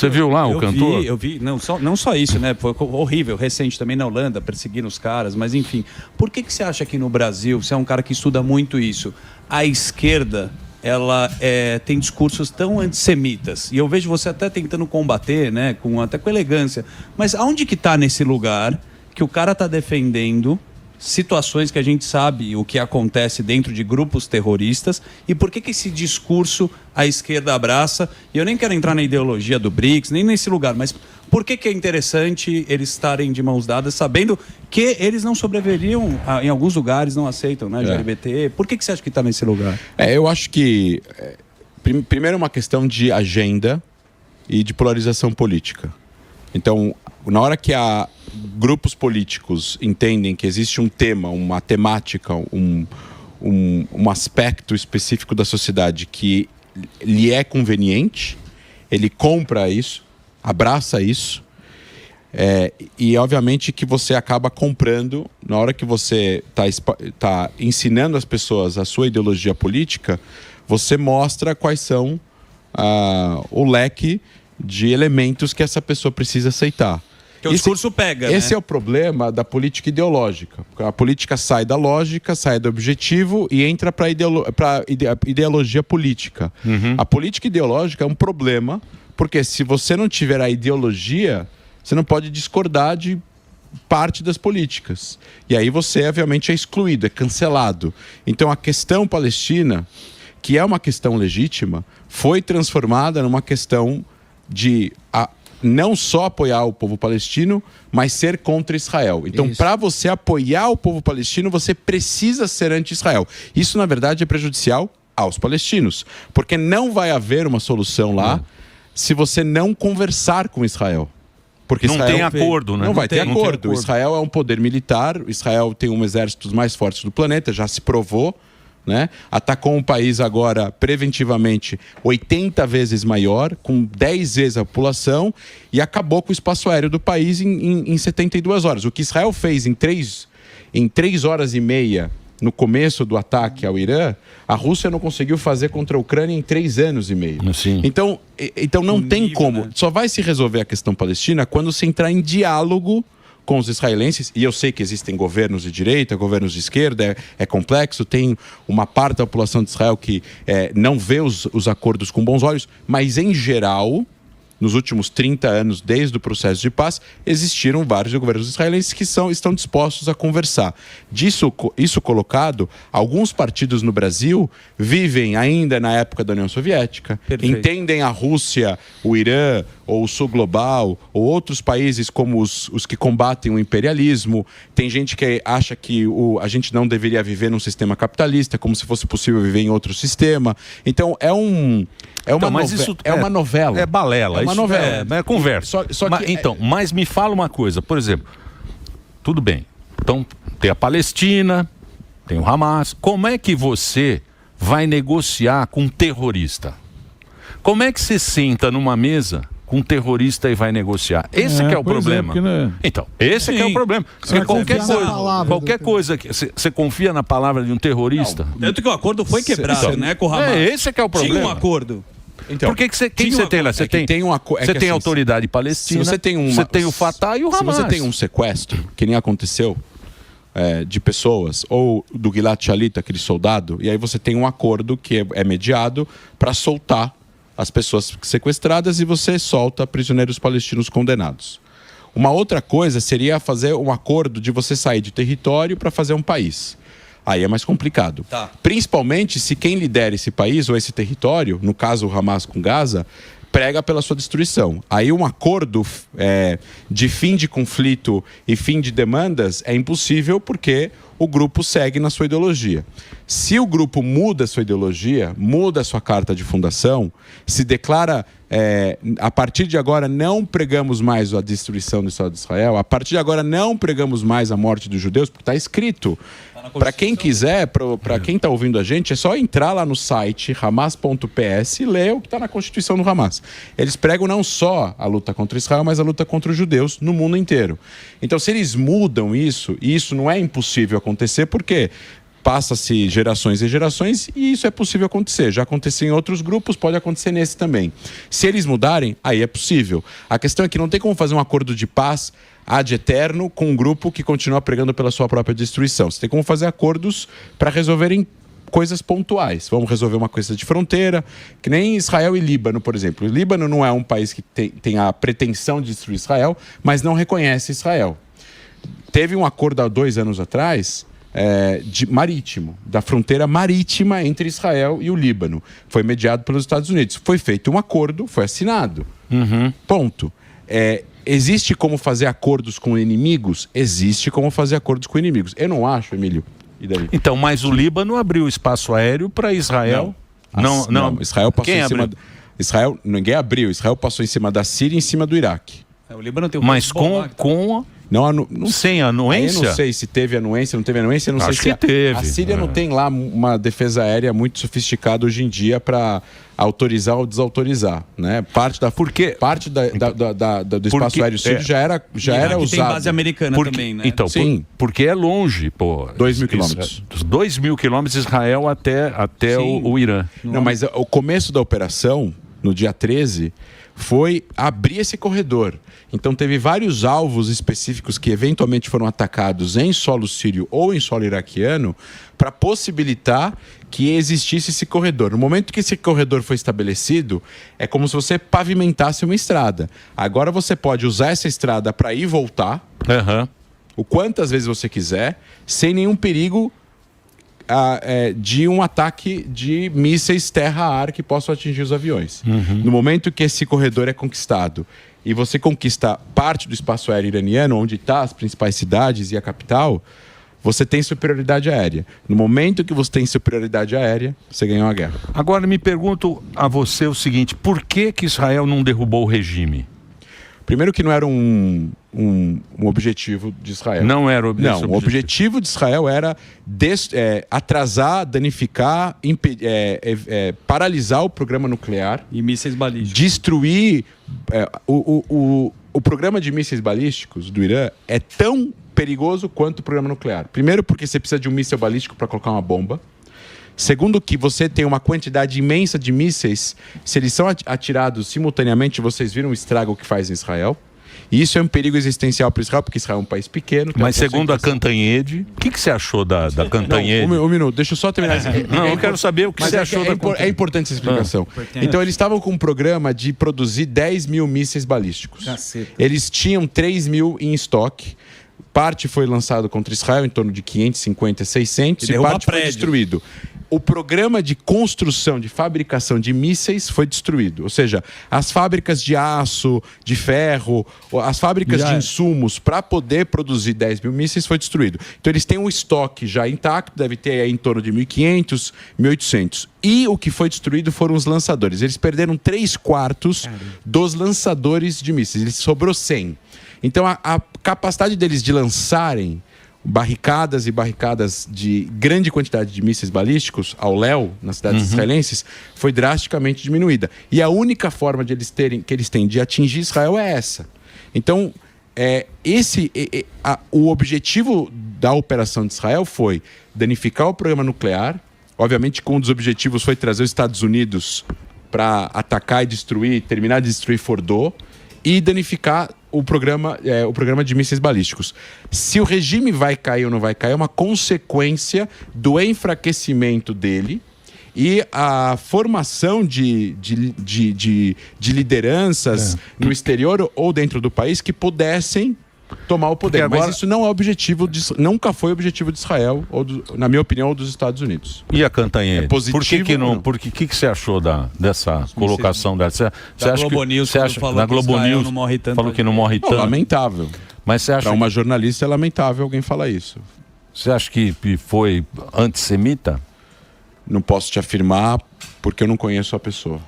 Você viu lá o cantor? Eu vi, não só isso, né? Foi horrível, recente também na Holanda, perseguindo os caras, mas enfim. Por que você acha que no Brasil, você é um cara que estuda muito isso, a esquerda, ela tem discursos tão antissemitas, e eu vejo você até tentando combater, né? Até com elegância, mas aonde que tá nesse lugar que o cara tá defendendo situações que a gente sabe o que acontece dentro de grupos terroristas e por que esse discurso a esquerda abraça? E eu nem quero entrar na ideologia do BRICS, nem nesse lugar, mas por que é interessante eles estarem de mãos dadas, sabendo que eles não sobreviveriam, em alguns lugares não aceitam, né, LGBT? Por que você acha que está nesse lugar? Eu acho que, primeiro, é uma questão de agenda e de polarização política. Então, na hora que grupos políticos entendem que existe um tema, uma temática, um aspecto específico da sociedade que lhe é conveniente, ele compra isso, abraça isso, e obviamente que você acaba comprando, na hora que você está ensinando as pessoas a sua ideologia política, você mostra quais são o leque de elementos que essa pessoa precisa aceitar. Que o discurso pega, Esse é o problema da política ideológica. A política sai da lógica, sai do objetivo e entra para a ideologia política. A política ideológica é um problema, porque se você não tiver a ideologia, você não pode discordar de parte das políticas. E aí você, obviamente, é excluído, é cancelado. Então a questão palestina, que é uma questão legítima, foi transformada numa questão de não só apoiar o povo palestino, mas ser contra Israel. Então, para você apoiar o povo palestino, você precisa ser anti-Israel. Isso, na verdade, é prejudicial aos palestinos, porque não vai haver uma solução lá se você não conversar com Israel. Porque não Israel tem acordo, né? Não vai ter acordo. Israel é um poder militar, Israel tem um exército dos mais fortes do planeta, já se provou, né? Atacou um país agora preventivamente 80 vezes maior, com 10 vezes a população, e acabou com o espaço aéreo do país em 72 horas. O que Israel fez em 3 horas e meia no começo do ataque ao Irã, a Rússia não conseguiu fazer contra a Ucrânia em 3 anos e meio. Sim. Então não tem como. Né? Só vai se resolver a questão palestina quando se entrar em diálogo com os israelenses, e eu sei que existem governos de direita, governos de esquerda, é complexo, tem uma parte da população de Israel que não vê os acordos com bons olhos, mas em geral, nos últimos 30 anos, desde o processo de paz, existiram vários governos israelenses que estão dispostos a conversar. Isso colocado, alguns partidos no Brasil vivem ainda na época da União Soviética, entendem a Rússia, o Irã, ou o Sul Global, ou outros países como os que combatem o imperialismo. Tem gente que acha que a gente não deveria viver num sistema capitalista, como se fosse possível viver em outro sistema. Então, é uma novela. É balela. É uma novela. É conversa. Mas me fala uma coisa, por exemplo, tudo bem, então tem a Palestina, tem o Hamas, como é que você vai negociar com um terrorista? Como é que você senta numa mesa com um terrorista e vai negociar? Esse que é o problema. Então, esse que é o problema. Porque qualquer coisa que você confia na palavra de um terrorista. Não, tanto que o acordo foi quebrado, né, com o Hamas. Esse que é o problema. Tinha um acordo. Então, quem você tem lá? Você tem a autoridade palestina, você tem o Fatah e o Hamas. Se você tem um sequestro, que nem aconteceu, de pessoas, ou do Gilad Shalit, aquele soldado, e aí você tem um acordo que é mediado para soltar as pessoas sequestradas e você solta prisioneiros palestinos condenados. Uma outra coisa seria fazer um acordo de você sair de território para fazer um país. Aí é mais complicado. Principalmente se quem lidera esse país ou esse território, no caso o Hamas com Gaza, prega pela sua destruição. Aí um acordo de fim de conflito e fim de demandas é impossível porque o grupo segue na sua ideologia. Se o grupo muda a sua ideologia, muda a sua carta de fundação, se declara, a partir de agora não pregamos mais a destruição do Estado de Israel, a partir de agora não pregamos mais a morte dos judeus, porque está escrito. Para quem quiser, para quem está ouvindo a gente, é só entrar lá no site hamas.ps e ler o que está na Constituição do Hamas. Eles pregam não só a luta contra Israel, mas a luta contra os judeus no mundo inteiro. Então, se eles mudam isso, e isso não é impossível acontecer, porque passa-se gerações e gerações e isso é possível acontecer. Já aconteceu em outros grupos, pode acontecer nesse também. Se eles mudarem, aí é possível. A questão é que não tem como fazer um acordo de paz ad eterno com um grupo que continua pregando pela sua própria destruição. Você tem como fazer acordos para resolverem coisas pontuais. Vamos resolver uma coisa de fronteira, que nem Israel e Líbano, por exemplo. O Líbano não é um país que tem a pretensão de destruir Israel, mas não reconhece Israel. Teve um acordo há 2 anos atrás marítimo, da fronteira marítima entre Israel e o Líbano. Foi mediado pelos Estados Unidos. Foi feito um acordo, foi assinado. Ponto. Existe como fazer acordos com inimigos? Existe como fazer acordos com inimigos. Eu não acho, Emílio. E daí? Então, mas o Líbano abriu espaço aéreo para Israel. Não. Israel passou em cima. Israel, ninguém abriu. Israel passou em cima da Síria e em cima do Iraque. O Líbano tem mas com sem anuência? Eu não sei se teve anuência, não teve anuência. Não Acho sei que teve. A Síria não tem lá uma defesa aérea muito sofisticada hoje em dia para autorizar ou desautorizar, né? Parte do espaço aéreo sírio já era usado. Tem base americana também, né? Então, sim. Porque é longe, pô. 2.000 quilômetros. 2.000 quilômetros de Israel até o Irã. Não, mas o começo da operação, no dia 13, foi abrir esse corredor. Então teve vários alvos específicos que eventualmente foram atacados em solo sírio ou em solo iraquiano para possibilitar que existisse esse corredor. No momento que esse corredor foi estabelecido, é como se você pavimentasse uma estrada. Agora você pode usar essa estrada para ir e voltar, o quantas vezes você quiser, sem nenhum perigo de um ataque de mísseis terra-ar que possam atingir os aviões. No momento que esse corredor é conquistado e você conquista parte do espaço aéreo iraniano, onde estão as principais cidades e a capital, você tem superioridade aérea. No momento que você tem superioridade aérea, você ganhou a guerra. Agora me pergunto a você o seguinte, por que Israel não derrubou o regime? Primeiro que não era um objetivo de Israel. Não era o objetivo. Não, o objetivo de Israel era atrasar, danificar, paralisar o programa nuclear. E mísseis balísticos. Destruir... o programa de mísseis balísticos do Irã é tão perigoso quanto o programa nuclear. Primeiro porque você precisa de um míssil balístico para colocar uma bomba. Segundo que você tem uma quantidade imensa de mísseis, se eles são atirados simultaneamente, vocês viram o estrago que faz em Israel. E isso é um perigo existencial para Israel, porque Israel é um país pequeno. Mas segundo a Cantanhede, o que você achou da Cantanhede? Um minuto, deixa eu só terminar isso aqui. Não, eu quero saber o que você achou da Cantanhede. É importante essa explicação. Então, eles estavam com um programa de produzir 10 mil mísseis balísticos. Caceta. Eles tinham 3 mil em estoque. Parte foi lançado contra Israel, em torno de 550, 600, e parte foi destruído. O programa de construção, de fabricação de mísseis foi destruído. Ou seja, as fábricas de aço, de ferro, as fábricas de insumos para poder produzir 10 mil mísseis foi destruído. Então eles têm um estoque já intacto, deve ter aí em torno de 1.500, 1.800. E o que foi destruído foram os lançadores. Eles perderam 3/4 dos lançadores de mísseis. Eles sobrou 100. Então a capacidade deles de lançarem barricadas e barricadas de grande quantidade de mísseis balísticos ao léu, nas cidades israelenses, foi drasticamente diminuída. E a única forma que eles têm de atingir Israel é essa. Então, o objetivo da operação de Israel foi danificar o programa nuclear. Obviamente, um dos objetivos foi trazer os Estados Unidos para atacar e destruir, terminar de destruir Fordo e danificar o programa de mísseis balísticos. Se o regime vai cair ou não vai cair é uma consequência do enfraquecimento dele e a formação de lideranças no exterior ou dentro do país que pudessem tomar o poder. Agora... Mas isso não é objetivo nunca foi objetivo de Israel, na minha opinião, ou dos Estados Unidos. E a Cantanhede? É positivo, por que não? O que você achou dessa colocação dessa? Da Globo News, falou que não morre tanto. Lamentável. Mas você acha para uma jornalista é lamentável alguém falar isso. Você acha que foi antissemita? Não posso te afirmar porque eu não conheço a pessoa.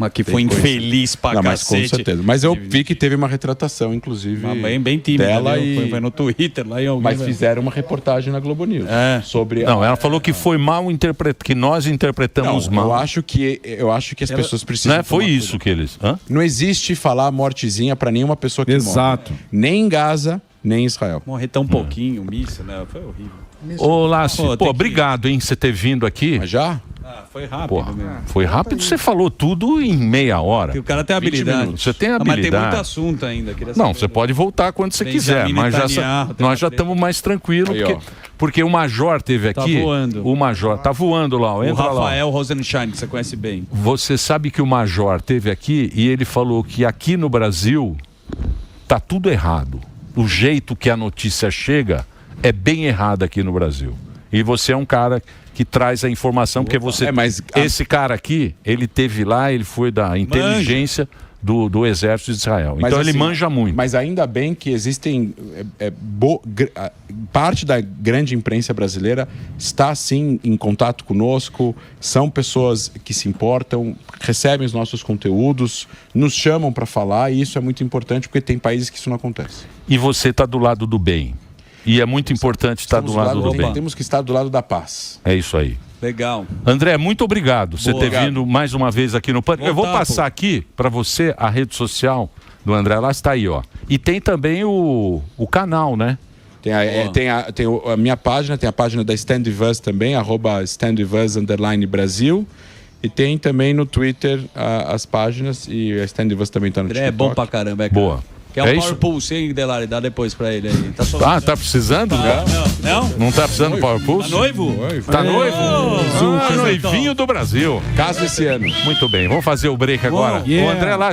Mas que foi infeliz pra mas cacete. Com certeza. Mas eu vi que teve uma retratação, inclusive, bem tímida dela foi no Twitter. Lá em mas fizeram uma reportagem na Globo News sobre... Não, ela falou que foi mal interpretado, que nós interpretamos mal. Eu acho que as pessoas precisam... Não foi isso que eles... Não existe falar mortezinha pra nenhuma pessoa que morre. Nem em Gaza, nem em Israel. Morrer tão pouquinho, míssil, né? Foi horrível. Ô, Lácio, pô, obrigado, hein, você ter vindo aqui. Mas já? Foi rápido. Pô, foi rápido, você falou tudo em meia hora. Porque o cara tem habilidade. Você tem habilidade. Mas tem muito assunto ainda. Não, você pode voltar quando você quiser, mas nós já estamos mais tranquilos, porque o Major teve aqui. Tá voando. O Major tá voando lá. O Rafael Rosenstein, que você conhece bem. Você sabe que o Major teve aqui e ele falou que aqui no Brasil tá tudo errado. O jeito que a notícia chega é bem errado aqui no Brasil. E você é um cara que traz a informação, porque você... Esse cara aqui, ele teve lá, ele foi da inteligência do exército de Israel. Mas, então assim, ele manja muito. Mas ainda bem que existem... parte da grande imprensa brasileira está, sim, em contato conosco, são pessoas que se importam, recebem os nossos conteúdos, nos chamam para falar, e isso é muito importante, porque tem países que isso não acontece. E você está do lado do bem. E é muito importante estar do lado do bem. Temos que estar do lado da paz. É isso aí. Legal. André, muito obrigado por você ter vindo mais uma vez aqui no Pânico. Eu vou passar aqui para você a rede social do André. Lá está aí, ó. E tem também o canal, né? Tem a minha página, tem a página da Stand With Us também, @StandWithUs_Brasil. E tem também no Twitter as páginas, e a Stand With Us também está no TikTok. É bom pra caramba, é cara. Boa. Que é o Power Pulse, hein, Delari? Dá depois pra ele aí. Tá precisando? Não? Não tá precisando do Power Pulse? Tá noivo? Tá noivo? Noivinho do Brasil. Caso esse ano. Muito bem, vamos fazer o break agora. O André lá